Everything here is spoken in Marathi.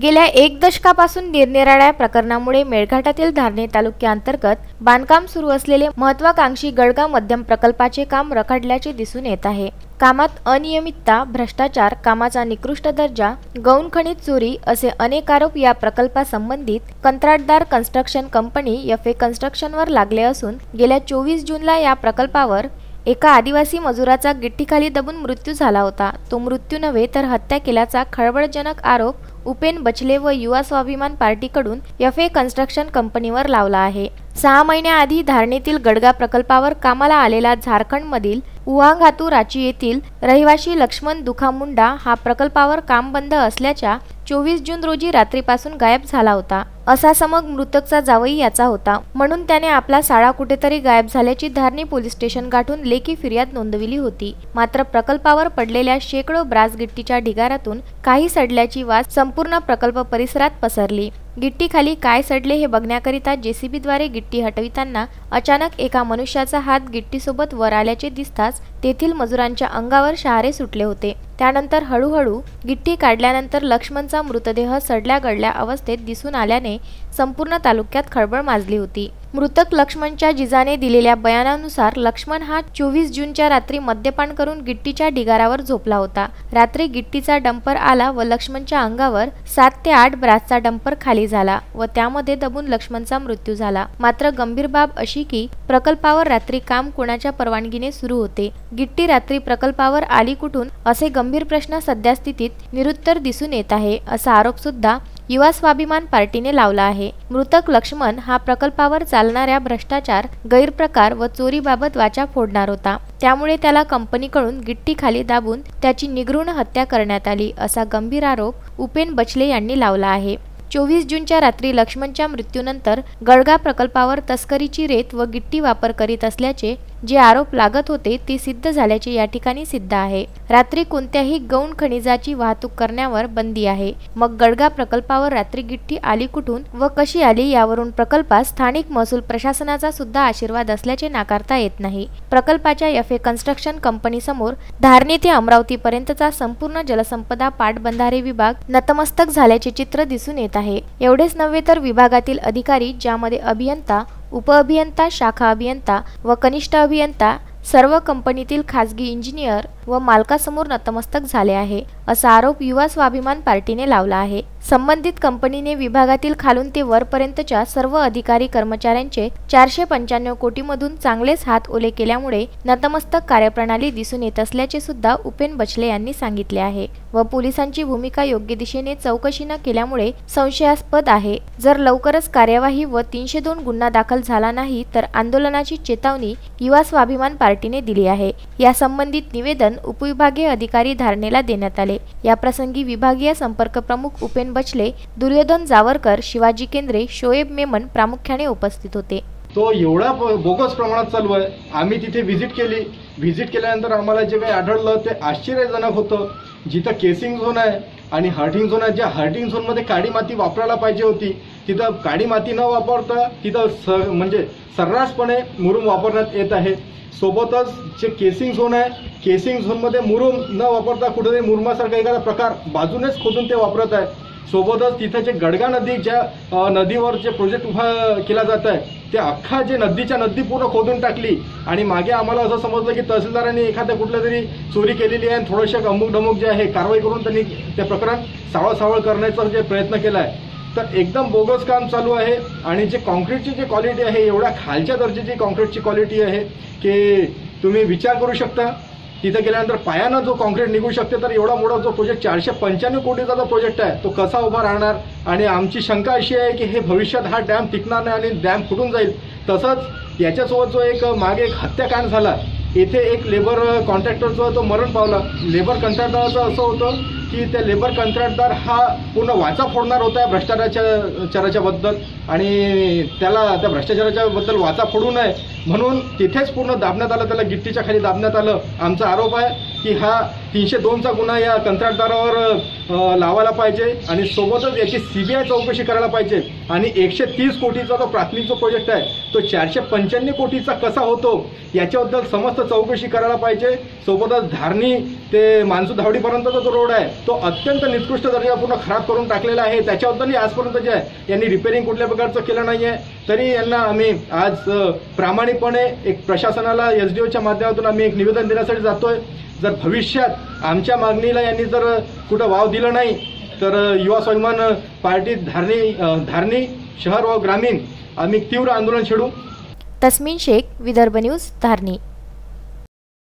गेल्या 1 दशकापासून निरनिराळ्या प्रकरणामुळे मेळघाटातील धारणी तालुक्याअंतर्गत बांधकाम सुरू असलेले महत्त्वाकांक्षी गडगा मध्यम प्रकल्पाचे काम रखडल्याचे दिसून येत आहे। कामात अनियमितता, भ्रष्टाचार, कामाचा निकृष्ट दर्जा, गौण खनिज चोरी असे अनेक आरोप या प्रकल्पासंबंधित कंत्राटदार कन्स्ट्रक्शन कंपनी एफ.ए. कन्स्ट्रक्शनवर लागले असून गेल्या 24 जूनला या प्रकल्पावर एका आदिवासी मजुराचा गिट्टीखाली दबून मृत्यू झाला होता। तो मृत्यू नव्हे तर हत्या केल्याचा खळबळजनक आरोप उपेन बचले व युवा स्वाभिमान पार्टीकडून एफ.ए. कन्स्ट्रक्शन कंपनीवर लावला आहे। 6 महिन्याआधी धारणीतील गडगा प्रकल्पावर कामाला आलेला झारखंडमधील उहांगातू रांची येथील रहिवासी लक्ष्मण दुखामुंडा हा प्रकल्पावर काम बंद असल्याच्या 24 जून रोजी रात्रीपासून गायब झाला होता। असा समज मृतकचा जावई याचा होता, म्हणून त्याने आपला साळा कुठेतरी गायब झाल्याची धारणी पोलीस स्टेशन गाठून लेखी फिर्याद नोंदविली होती। मात्र प्रकल्पावर पडलेल्या शेकडो ब्रास गिट्टीच्या ढिगाऱ्यातून काही सडल्याची वास संपूर्ण प्रकल्प परिसरात पसरली। गिट्टीखाली काय सडले हे बघण्याकरिता जेसीबीद्वारे गिट्टी हटविताना अचानक एका मनुष्याचा हात गिट्टीसोबत वर आल्याचे दिसताच तेथील मजुरांच्या अंगावर शहारे सुटले होते। त्यानंतर हळूहळू गिट्टी काढल्यानंतर लक्ष्मणचा मृतदेह सडल्या गडल्या अवस्थेत दिसून आल्याने संपूर्ण तालुक्यात खळबळ माजली होती। मृतक लक्ष्मणच्या जिजाने दिलेल्या बयानानुसार लक्ष्मण हा 24 जूनच्या रात्री मद्यपान करून गिट्टीच्या ढिगाऱ्यावर झोपला होता। रात्री गिट्टीचा डंपर आला व लक्ष्मणच्या अंगावर 7 ते 8 ब्रासचा डंपर खाली झाला व त्यामध्ये दबून लक्ष्मणचा मृत्यू झाला। मात्र गंभीर बाब अशी की प्रकल्पावर रात्री काम कोणाच्या परवानगीने सुरू होते, गिट्टी रात्री प्रकल्पावर आली कुठून, असे गंभीर प्रश्न सध्यास्थितीत निरुत्तर दिसून येत आहे, असा आरोप सुद्धा युवा स्वाभिमान पार्टीने लावला आहे। मृतक लक्ष्मण हा प्रकल्पावर चालणाऱ्या भ्रष्टाचार, गैरप्रकार व चोरीबाबत वाचा फोडणार होता, त्यामुळे त्याला कंपनीकडून गिट्टी खाली दाबून त्याची निगृण हत्या करण्यात आली, असा गंभीर आरोप उपेन बचले यांनी लावला आहे। 24 जूनच्या रात्री लक्ष्मणच्या मृत्यूनंतर गडगा प्रकल्पावर तस्करीची रेत व गिट्टी वापर करीत असल्याचे जे आरोप लागत होते ते सिद्ध झाल्याचे या ठिकाणी सिद्ध आहे। रात्री कोणत्याही गौण खनिजाची वाहतूक करण्यावर बंदी आहे। मग गडगा प्रकल्पावर रात्री गिट्टी आली कुठून व कशी आली यावरून प्रकल्पास स्थानिक महसूल प्रशासनाचा सुद्धा आशीर्वाद असल्याचे नाकारता येत नाही। प्रकल्पाच्या एफ.ए. कन्स्ट्रक्शन कंपनी समोर धारणी ते अमरावती पर्यंतचा संपूर्ण जलसंपदा पाटबंधारे विभाग नतमस्तक झाल्याचे चित्र दिसून येत आहे। एवढेच नव्हे तर विभागातील अधिकारी, ज्यामध्ये अभियंता, उपअभियंता, शाखा अभियंता व कनिष्ठ अभियंता सर्व कंपनीतील खासगी इंजिनियर व मालकासमोर नतमस्तक झाले आहे, असा आरोप युवा स्वाभिमान पार्टीने लावला आहे। संबंधित कंपनीने विभागातील खालून ते वरपर्यंतच्या सर्व अधिकारी कर्मचाऱ्यांचे 495 कोटीमधून चांगलेच हात ओले केल्यामुळे नतमस्तक कार्यप्रणाली दिसून येत असल्याचे सुद्धा उपेन बचले यांनी सांगितले आहे व पोलिसांची भूमिका योग्य दिशेने चौकशी न केल्यामुळे संशयास्पद आहे। जर लवकरच कार्यवाही व 302 गुन्हा दाखल झाला नाही तर आंदोलनाची चेतावणी युवा स्वाभिमान पार्टीने दिली आहे। या संबंधित निवेदन उपविभागीय अधिकारी धारणेला देण्यात आले। या प्रसंगी विभागीय संपर्क प्रमुख उपेन बचले, दुर्योधन जावरकर, शिवाजी केंद्रे, शोएब मेमन प्रामुख्याने उपस्थित होते। तो एवढा बोगस प्रमाणात चालू आहे। आम्ही तिथे व्हिजिट केली। व्हिजिट केल्यानंतर आम्हाला जे काही आढळलं ते आश्चर्यजनक होतं। जिथं केसिंग झोन आहे आणि हर्टिंग झोन आहे, ज्या हर्टिंग झोनमध्ये काळी माती वापरायला पाहिजे होती तिथं काळी माती न वापरता तिथं म्हणजे सर्रासपणे मुरुम वापरण्यात येत आहे। सोबतच जे केसिंग झोन आहे, केसिंग झोनमध्ये मुरुम न वापरता कुठेतरी मुरुमासारखा एखादा प्रकार बाजूनेच खोदून ते वापरत आहे। सोबतच तिथे जे गडगा नदी, ज्या नदीवर जे प्रोजेक्ट उभा केला जात आहे ते अख्खा जे नदी पूर्ण खोदून टाकली आणि मागे आम्हाला असं समजलं की तहसीलदारांनी एखाद्या कुठल्या तरी चोरी केलेली आहे आणि थोडंसं अमुक डमुक जे आहे कारवाई करून त्यांनी ते प्रकरण सावळ करण्याचा जे प्रयत्न केला आहे। तर एकदम बोगस काम चालू आहे आणि जे कॉन्क्रीटची जी क्वालिटी आहे एवढ्या खालच्या दर्जाची कॉन्क्रीटची क्वालिटी आहे की तुम्ही विचार करू शकता। तिथे गेल्यानंतर पायानं जो कॉन्क्रीट निघू शकते, तर एवढा मोठा जो प्रोजेक्ट 495 कोटीचा जो प्रोजेक्ट आहे तो कसा उभा राहणार। आणि आमची शंका अशी आहे की हे भविष्यात हा डॅम टिकणार नाही आणि डॅम फुटून जाईल। तसंच याच्यासोबत जो एक मागे एक हत्याकांड झाला, येथे एक लेबर कॉन्ट्रॅक्टरचा तो मरण पावला। लेबर कंत्राटदाराचं असं होतं की त्या लेबर कंत्राटदार हा पूर्ण वाचा फोडणार होता भ्रष्टाचाराच्या बद्दल आणि त्याला त्या भ्रष्टाचाराच्या बद्दल वाचा फोडू नये म्हणून तिथेच पूर्ण दाबण्यात आलं, त्याला गिट्टीच्या खाली दाबण्यात आलं। आमचा आरोप आहे की हा 302चा गुन्हा या कंत्राटदारावर लावायला पाहिजे आणि सोबतच याची CBI चौकशी करायला पाहिजे आणि 130 कोटीचा तो प्राथमिक जो प्रोजेक्ट आहे तो 495 कोटीचा कसा होतो याच्याबद्दल समस्त चौकशी करायला पाहिजे। सोबतच धारणी ते मानसू धावडीपर्यंतचा जो रोड आहे तो अत्यंत निकृष्ट दर्जापूर्ण खराब करून टाकलेला आहे। त्याच्याबद्दलही आजपर्यंत जे आहे यांनी रिपेअरिंग कुठल्या प्रकारचं केलं नाही आहे। तरी यांना आम्ही आज प्रामाणिकपणे एक प्रशासनाला एसडीओच्या माध्यमातून आम्ही एक निवेदन देण्यासाठी जातोय। जर भविष्यात आमच्या मागणीला यांनी जर कुठं वाव दिलं नाही तर युवा स्वाभिमान पार्टी धारणी शहर व ग्रामीण आम्ही तीव्र आंदोलन छेडू। तस्मीन शेख, विदर्भ न्यूज, धारणी।